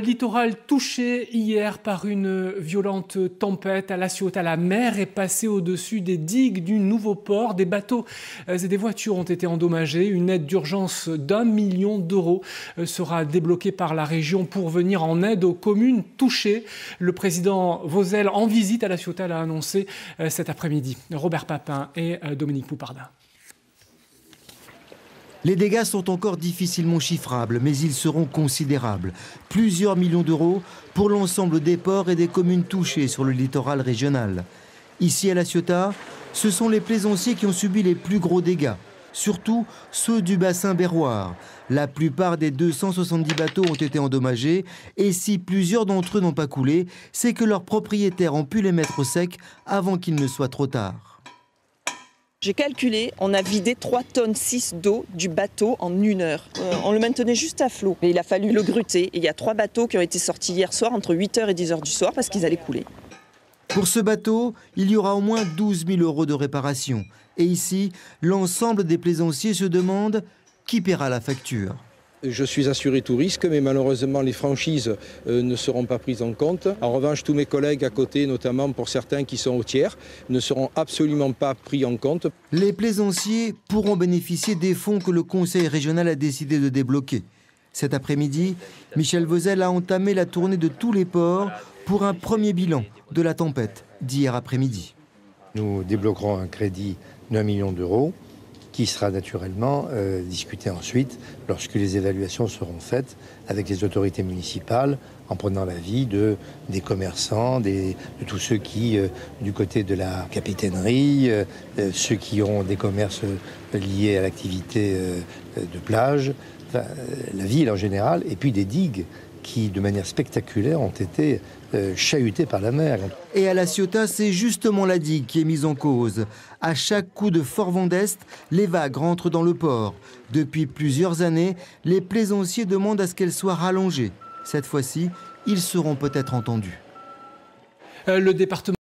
littoral touché hier par une violente tempête à La Ciotat. La mer est passée au-dessus des digues du nouveau port. Des bateaux et des voitures ont été endommagés. Une aide d'urgence d'1 million d'euros sera débloquée par la région pour venir en aide aux communes touchées. Le président Vauzel, en visite à La Ciotat, l'a annoncé cet après-midi. Robert Papin et Dominique Poupardin. Les dégâts sont encore difficilement chiffrables, mais ils seront considérables. Plusieurs millions d'euros pour l'ensemble des ports et des communes touchées sur le littoral régional. Ici à La Ciotat, ce sont les plaisanciers qui ont subi les plus gros dégâts, surtout ceux du bassin berroir. La plupart des 270 bateaux ont été endommagés et si plusieurs d'entre eux n'ont pas coulé, c'est que leurs propriétaires ont pu les mettre au sec avant qu'il ne soit trop tard. J'ai calculé, on a vidé 3,6 tonnes d'eau du bateau en 1 heure. On le maintenait juste à flot. Mais il a fallu le gruter. Et il y a 3 bateaux qui ont été sortis hier soir entre 8h et 10h du soir parce qu'ils allaient couler. Pour ce bateau, il y aura au moins 12 000 euros de réparation. Et ici, l'ensemble des plaisanciers se demandent qui paiera la facture. Je suis assuré tout risque, mais malheureusement les franchises ne seront pas prises en compte. En revanche, tous mes collègues à côté, notamment pour certains qui sont au tiers, ne seront absolument pas pris en compte. Les plaisanciers pourront bénéficier des fonds que le Conseil régional a décidé de débloquer. Cet après-midi, Michel Vauzel a entamé la tournée de tous les ports pour un premier bilan de la tempête d'hier après-midi. Nous débloquerons un crédit d'1 million d'euros, qui sera naturellement discuté ensuite lorsque les évaluations seront faites avec les autorités municipales, en prenant l'avis des commerçants, de tous ceux qui, du côté de la capitainerie, ceux qui ont des commerces liés à l'activité de plage, enfin, la ville en général, et puis des digues qui, de manière spectaculaire, ont été chahutées par la mer. Et à La Ciotat, c'est justement la digue qui est mise en cause. À chaque coup de fort vent d'est, les vagues rentrent dans le port. Depuis plusieurs années, les plaisanciers demandent à ce qu'elle soit rallongée. Cette fois-ci, ils seront peut-être entendus. Le département